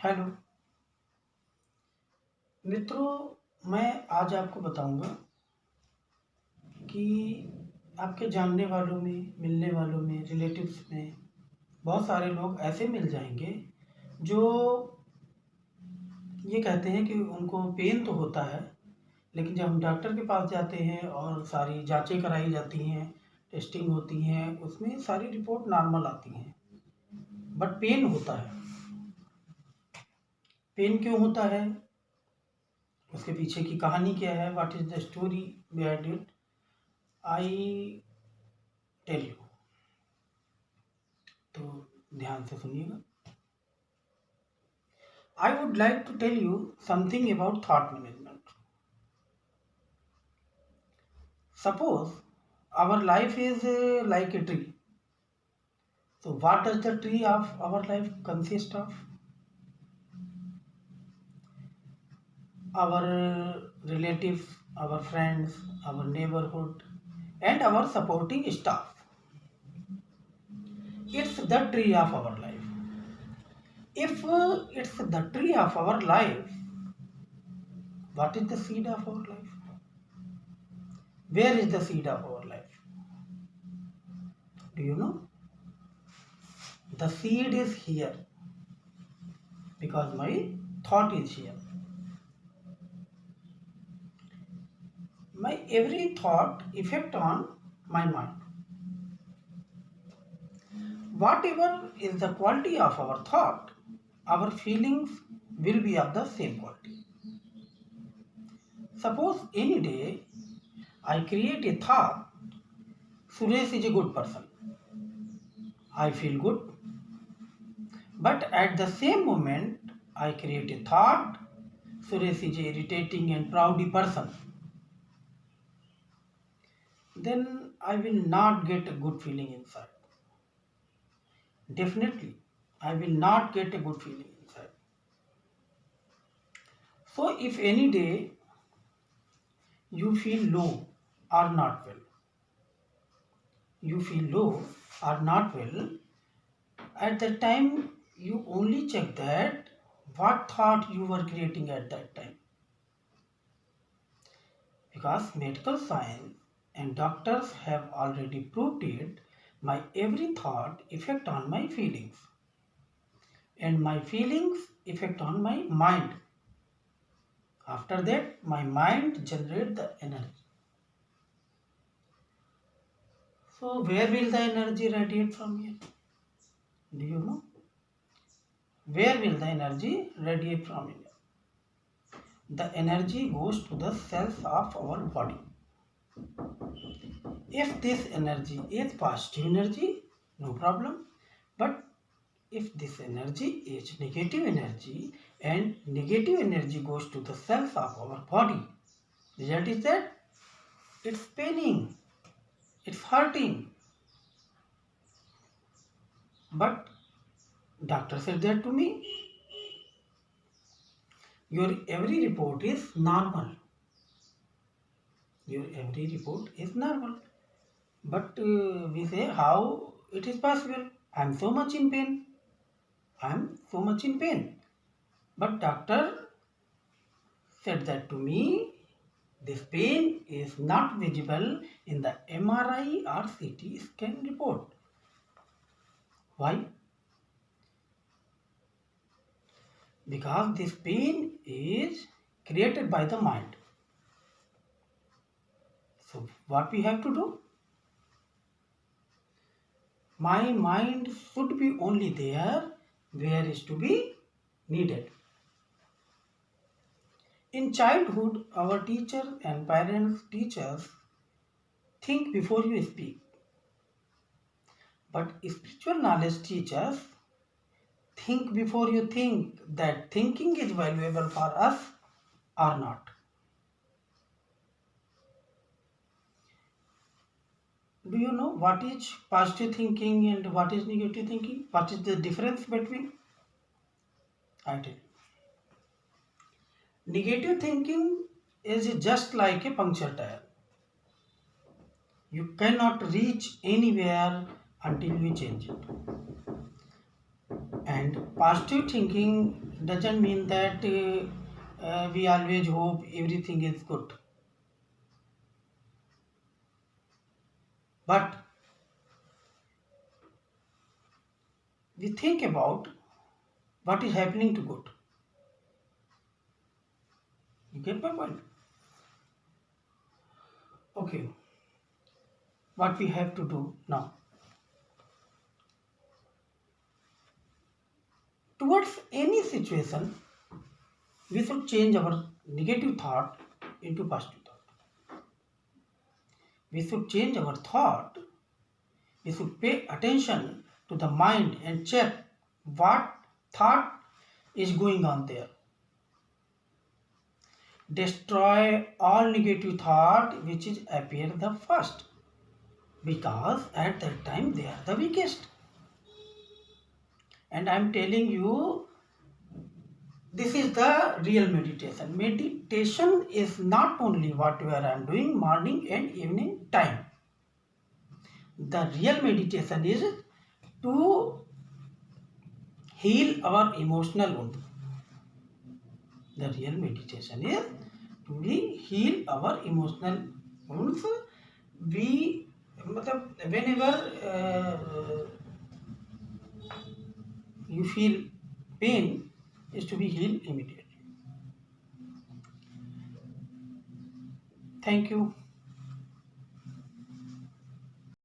Hello मित्रों, मैं आज आपको बताऊंगा कि आपके जानने वालों में, मिलने वालों में, रिलेटिव्स में बहुत सारे लोग ऐसे मिल जाएंगे जो ये कहते हैं कि उनको पेन तो होता है, लेकिन जब हम डॉक्टर के पास जाते हैं और सारी जांचें कराई जाती हैं, टेस्टिंग होती हैं, उसमें सारी रिपोर्ट नॉर्मल आती हैं, बट पेन होता है। पेन क्यों होता है, उसके पीछे की कहानी क्या है, what is the story behind it, I tell you. तो ध्यान से सुनिएगा। I would like to tell you something about thought management. Suppose our life is like a tree. So what does the tree of our life consist of? Our relatives, our friends, our neighborhood, and our supporting staff. It's the tree of our life. If it's the tree of our life, what is the seed of our life? Where is the seed of our life? Do you know? The seed is here because my thought is here. My every thought affect on my mind. Whatever is the quality of our thought, our feelings will be of the same quality. Suppose any day I create a thought, Suresh is a good person. I feel good. But at the same moment, I create a thought, Suresh is a irritating and proudy person. Then I will not get a good feeling inside. Definitely, I will not get a good feeling inside. So if any day you feel low or not well, you feel low or not well, at that time you only check that what thought you were creating at that time. Because medical science and doctors have already proved it, my every thought affect on my feelings, and my feelings affect on my mind. After that, my mind generate the energy. So where will the energy radiate from here? Do you know? Where will the energy radiate from here? The energy goes to the cells of our body. If this energy is positive energy, no problem. But if this energy is negative energy and negative energy goes to the cells of our body, result is that it's paining, it's hurting. But doctor said that to me, your every report is normal. Your every report is normal. But we say, how it is possible? I am so much in pain. I am so much in pain. But doctor said that to me, this pain is not visible in the MRI or CT scan report. Why? Because this pain is created by the mind. So what we have to do? My mind should be only there where is to be needed. In childhood, our teacher and parents teach us, think before you speak. But spiritual knowledge teaches us, think before you think, that thinking is valuable for us or not. Do you know what is positive thinking and what is negative thinking? What is the difference between? I tell you. Negative thinking is just like a puncture tire. You cannot reach anywhere until you change it. And positive thinking doesn't mean that we always hope everything is good, but we think about what is happening to good. You get my point? Okay, what we have to do now? Towards any situation, we should change our negative thought into positive thought. We should change our thought. We should pay attention to the mind and check what thought is going on there. Destroy all negative thought which is appear the first, because at that time they are the weakest. And I am telling you, this is the real meditation. Meditation is not only whatever I am doing morning and evening time. The real meditation is to heal our emotional wound. The real meditation is to heal our emotional wounds. We, whenever you feel pain, is to be healed immediately. Thank you.